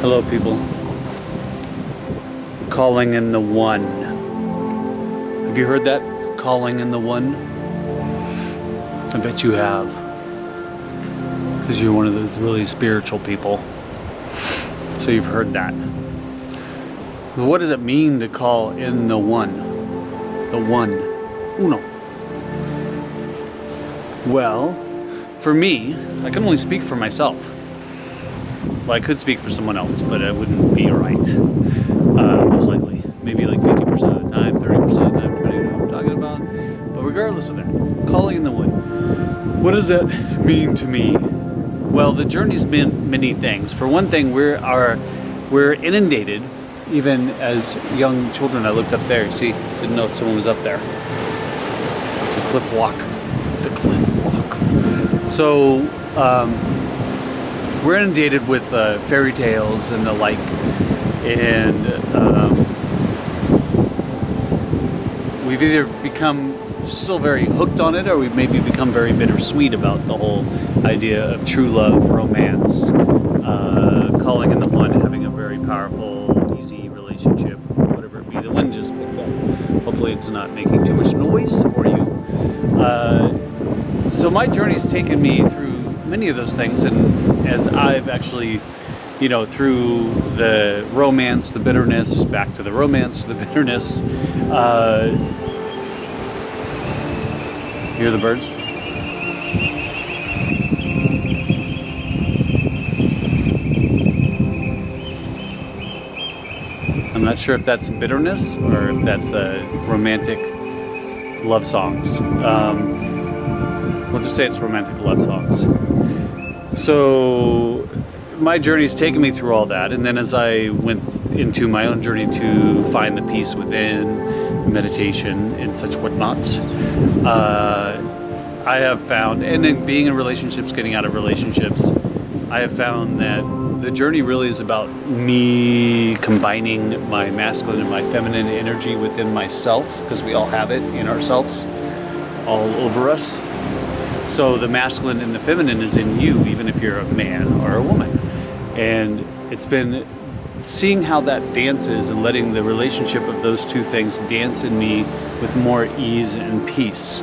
Hello, people. Calling in the one. Have you heard that? Calling in the one? I bet you have. Because you're one of those really spiritual people. So you've heard that. What does it mean to call in the one? The one. Uno. Well, for me, I can only speak for myself. Well, I could speak for someone else, but it wouldn't be right. Most likely. Maybe like 50% of the time, 30% of the time, depending on what I'm talking about. But regardless of that, calling in the one. What does that mean to me? Well, the journey's been many things. For one thing, we're inundated, even as young children. I looked up there, see, didn't know someone was up there. It's a cliff walk. The cliff walk. So, we're inundated with fairy tales and the like, and we've either become still very hooked on it, or we've maybe become very bittersweet about the whole idea of true love, romance, calling in the one, having a very powerful, easy relationship, whatever it be. The wind just picked up. Hopefully it's not making too much noise for you. So my journey's taken me through many of those things, and as I've actually, through the romance, the bitterness, back to the romance, the bitterness, hear the birds? I'm not sure if that's bitterness or if that's romantic love songs. We'll just say it's romantic love songs. So my journey's taken me through all that, and then as I went into my own journey to find the peace within, meditation and such whatnots, I have found, and then being in relationships, getting out of relationships, I have found that the journey really is about me combining my masculine and my feminine energy within myself, because we all have it in ourselves, all over us. So the masculine and the feminine is in you, even if you're a man or a woman. And it's been seeing how that dances and letting the relationship of those two things dance in me with more ease and peace.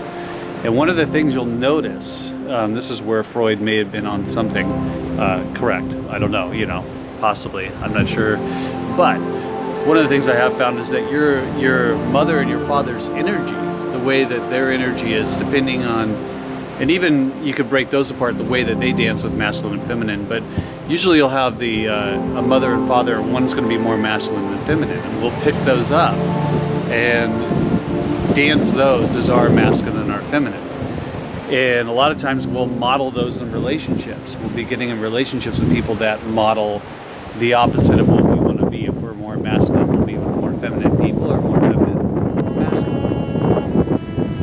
And one of the things you'll notice, this is where Freud may have been on something correct. I don't know, possibly. I'm not sure. But one of the things I have found is that your mother and your father's energy, the way that their energy is, depending on, and even you could break those apart, the way that they dance with masculine and feminine, but usually you'll have a mother and father, and one's going to be more masculine than feminine, and we'll pick those up and dance those as our masculine and our feminine. And a lot of times we'll model those in relationships. We'll be getting in relationships with people that model the opposite of what we want to be. If we're more masculine, we'll be with more feminine people, or more feminine, more masculine.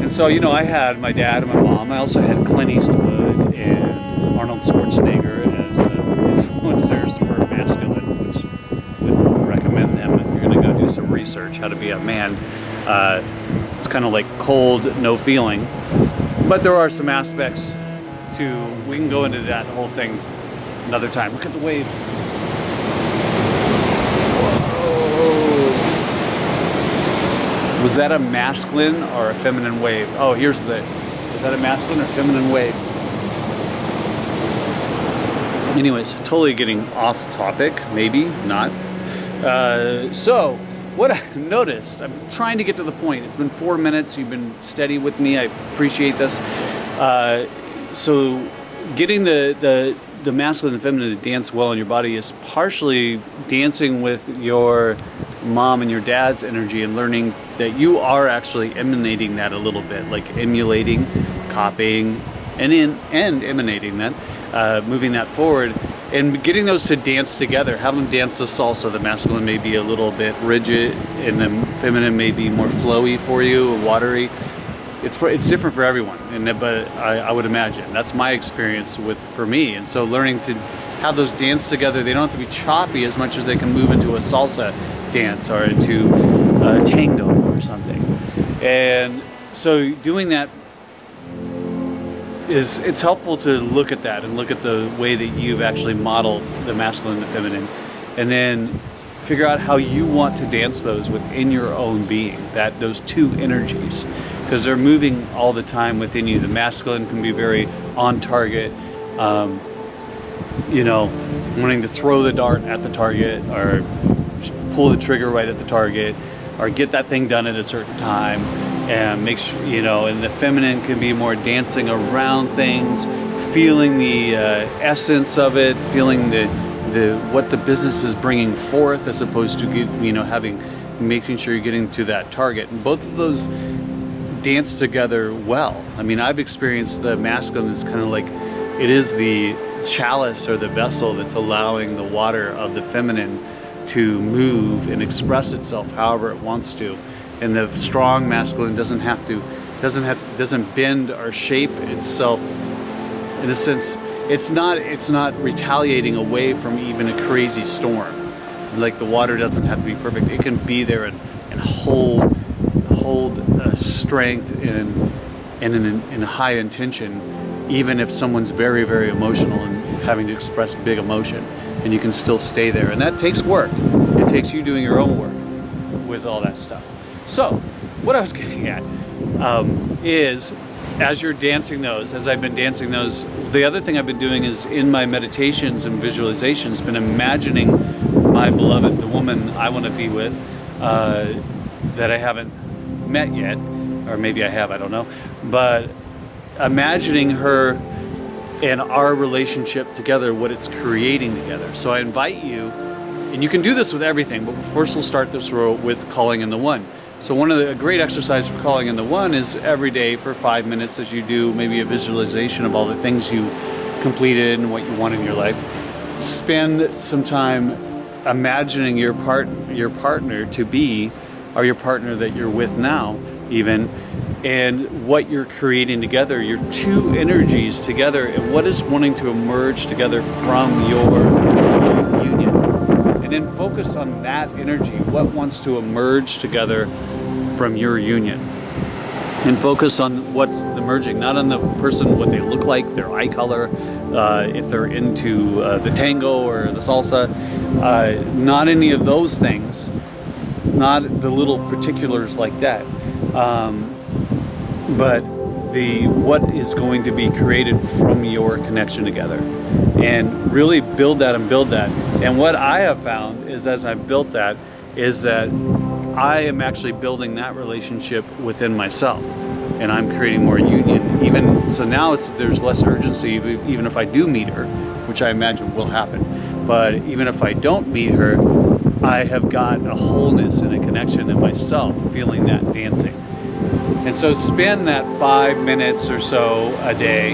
And so, I had my dad and my mom. I also had Clint Eastwood and Arnold Schwarzenegger as influencers for masculine, which would recommend them if you're going to go do some research, how to be a man. It's kind of like cold, no feeling. But there are some aspects we can go into that whole thing another time. Look at the wave. Whoa. Was that a masculine or a feminine wave? Oh, was that a masculine or feminine wave? Anyways, totally getting off topic, maybe not. So, what I noticed, I'm trying to get to the point. It's been 4 minutes. You've been steady with me. I appreciate this. So getting the masculine and feminine to dance well in your body is partially dancing with your mom and your dad's energy and learning that you are actually emanating that a little bit, like emulating, copying, and emanating that, moving that forward. And getting those to dance together, have them dance the salsa. The masculine may be a little bit rigid, and the feminine may be more flowy for you, watery. It's different for everyone, but I would imagine that's my experience for me. And so learning to have those dance together, they don't have to be choppy as much as they can move into a salsa dance or into a tango or something. And so doing that it's helpful to look at that and look at the way that you've actually modeled the masculine and the feminine and then figure out how you want to dance those within your own being, that those two energies, because they're moving all the time within you. The masculine can be very on target, wanting to throw the dart at the target or pull the trigger right at the target or get that thing done at a certain time, and make sure, and the feminine can be more dancing around things, feeling the essence of it, feeling the what the business is bringing forth, as opposed to making sure you're getting to that target. And both of those dance together well. I mean, I've experienced the masculine as kind of like it is the chalice or the vessel that's allowing the water of the feminine to move and express itself however it wants to. And the strong masculine doesn't bend or shape itself. In a sense, it's not retaliating away from even a crazy storm. Like the water doesn't have to be perfect. It can be there and hold strength and in high intention, even if someone's very, very emotional and having to express big emotion, and you can still stay there. And that takes work. It takes you doing your own work with all that stuff. So what I was getting at is, as you're dancing those, as I've been dancing those, the other thing I've been doing is in my meditations and visualizations, been imagining my beloved, the woman I want to be with, that I haven't met yet, or maybe I have, I don't know, but imagining her and our relationship together, what it's creating together. So I invite you, and you can do this with everything, but first we'll start this with calling in the one. So one of the great exercise for calling in the one is every day for 5 minutes, as you do maybe a visualization of all the things you completed and what you want in your life. Spend some time imagining your partner to be, or your partner that you're with now even, and what you're creating together, your two energies together, and what is wanting to emerge together from your union. And then focus on that energy, what wants to emerge together from your union. And focus on what's emerging, not on the person, what they look like, their eye color, if they're into the tango or the salsa, not any of those things, not the little particulars like that. But what is going to be created from your connection together, and really build that and build that. And what I have found is, as I've built that, is that I am actually building that relationship within myself, and I'm creating more union. Even so, now there's less urgency, even if I do meet her, which I imagine will happen. But even if I don't meet her, I have got a wholeness and a connection in myself, feeling that dancing. And so spend that 5 minutes or so a day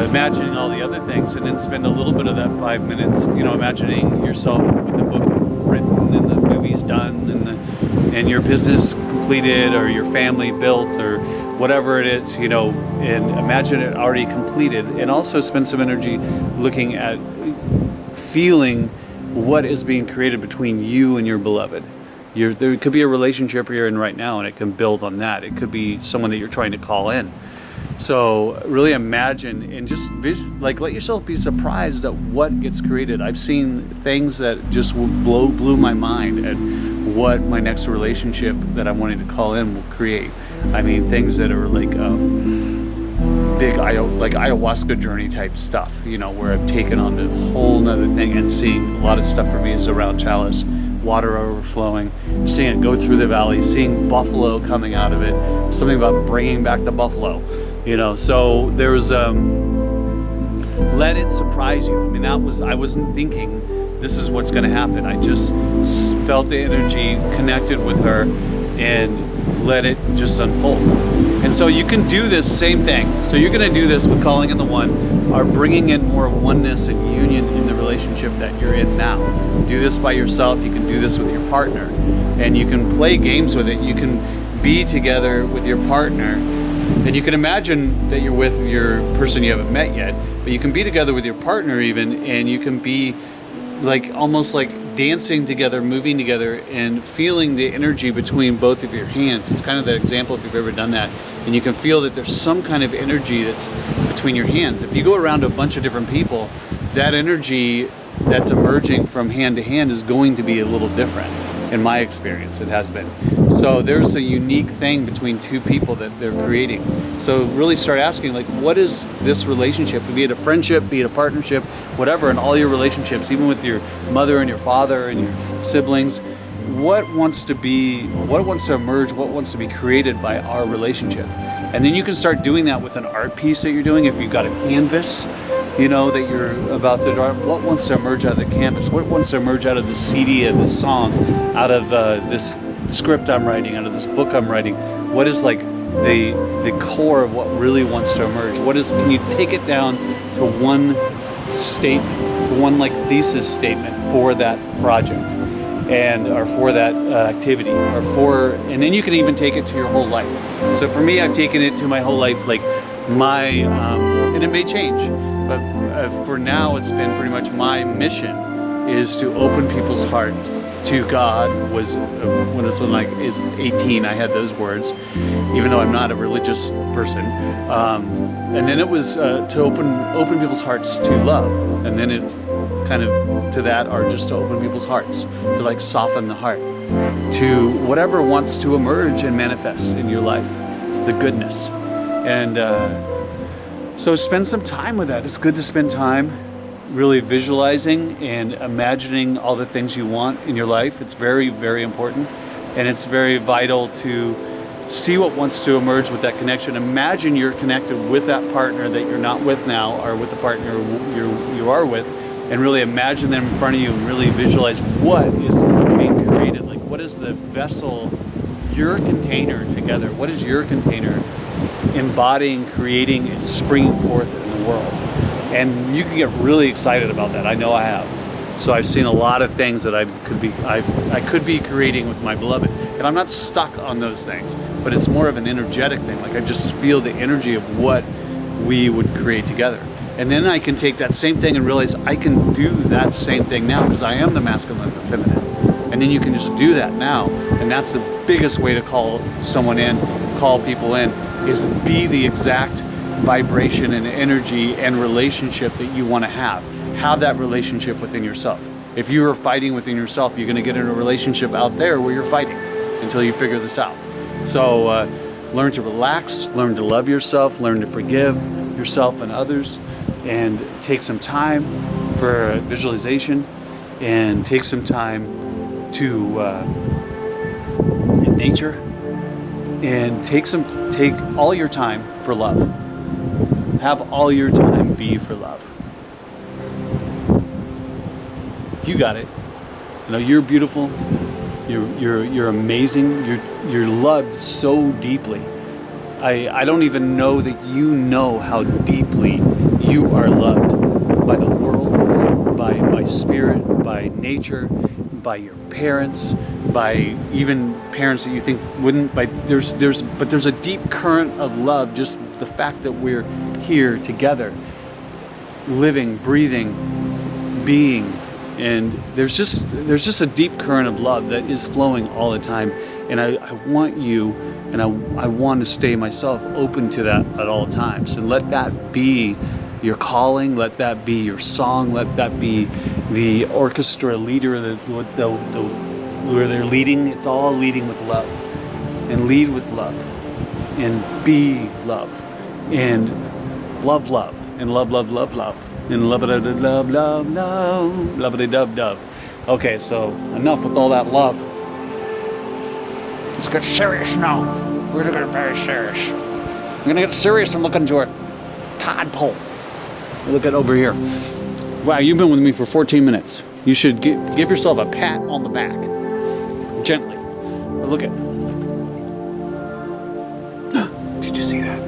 imagining all the other things, and then spend a little bit of that 5 minutes, imagining yourself with the book written and the movies done and your business completed, or your family built, or whatever it is, and imagine it already completed. And also spend some energy looking at feeling what is being created between you and your beloved. There could be a relationship you're in right now, and it can build on that. It could be someone that you're trying to call in. So really imagine and just let yourself be surprised at what gets created. I've seen things that just blew my mind at what my next relationship that I'm wanting to call in will create. I mean, things that are like big ayahuasca journey type stuff, where I've taken on a whole nother thing, and seeing a lot of stuff for me is around chalice, water overflowing, seeing it go through the valley, seeing buffalo coming out of it, something about bringing back the buffalo, so there's let it surprise you. I mean, I wasn't thinking this is what's going to happen. I just felt the energy, connected with her, and let it just unfold. And so you can do this same thing. So you're going to do this with calling in the one, or bringing in more oneness and union in the relationship that you're in now. Do this by yourself. You can do this with your partner, and you can play games with it. You can be together with your partner, and you can imagine that you're with your person you haven't met yet, but you can be together with your partner even, and you can be almost like dancing together, moving together, and feeling the energy between both of your hands. It's kind of that example, if you've ever done that, and you can feel that there's some kind of energy that's between your hands. If you go around a bunch of different people, that energy that's emerging from hand to hand is going to be a little different. In my experience, it has been. So there's a unique thing between two people that they're creating. So really start asking, like, what is this relationship? Be it a friendship, be it a partnership, whatever, in all your relationships, even with your mother and your father and your siblings, what wants to emerge, what wants to be created by our relationship? And then you can start doing that with an art piece that you're doing. If you've got a canvas, that you're about to draw, what wants to emerge out of the canvas? What wants to emerge out of the CD of this song, out of this script I'm writing, out of this book I'm writing? What is like the core of what really wants to emerge? Can you take it down to one statement, one like thesis statement for that project? Or for that activity, and then you can even take it to your whole life. So for me, I've taken it to my whole life, like and it may change, but for now, it's been pretty much my mission is to open people's heart to God. When it's like is 18, I had those words, even though I'm not a religious person. And then it was to open people's hearts to love, and then it kind of to that are just to open people's hearts, to like soften the heart to whatever wants to emerge and manifest in your life, the goodness. And so spend some time with that. It's good to spend time really visualizing and imagining all the things you want in your life. It's very, very important, and it's very vital to see what wants to emerge with that connection. Imagine you're connected with that partner that you're not with now, or with the partner you are with, and really imagine them in front of you and really visualize what is being created. Like, what is the vessel, your container together? What is your container embodying, creating, and springing forth in the world? And you can get really excited about that. I know I have. So I've seen a lot of things that I could be creating with my beloved. And I'm not stuck on those things, but it's more of an energetic thing. Like, I just feel the energy of what we would create together. And then I can take that same thing and realize I can do that same thing now, because I am the masculine and the feminine. And then you can just do that now. And that's the biggest way to call someone in, call people in, is be the exact vibration and energy and relationship that you want to have. Have that relationship within yourself. If you are fighting within yourself, you're going to get in a relationship out there where you're fighting until you figure this out. So learn to relax, learn to love yourself, learn to forgive yourself and others, and take some time for visualization, and take some time to in nature, and take all your time for love. Have all your time be for love. You got it. You're beautiful. You're amazing. You're loved so deeply. I don't even know that you know how deeply you are loved by the world, by spirit, by nature, by your parents, by even parents that you think wouldn't. There's a deep current of love. Just the fact that we're here together, living, breathing, being, and there's just a deep current of love that is flowing all the time. And I want you, and I want to stay myself open to that at all times, and let that be your calling, let that be your song, let that be the orchestra leader where they're leading. It's all leading with love, and lead with love, and be love, and love, and love, and love. Okay, so enough with all that love. Let's get serious now. We're gonna get very serious. We're gonna get serious and look into a tadpole. Look at over here. Wow, you've been with me for 14 minutes. You should give yourself a pat on the back, gently. But look at. Did you see that?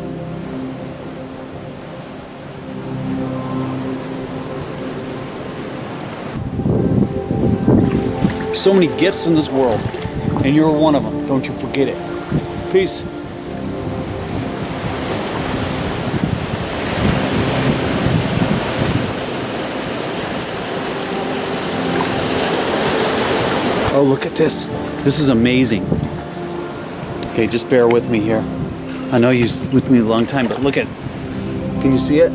So many gifts in this world, and you're one of them. Don't you forget it. Peace. Oh, look at this. This is amazing. Okay, just bear with me here. I know you've with me a long time, but look at, can you see it?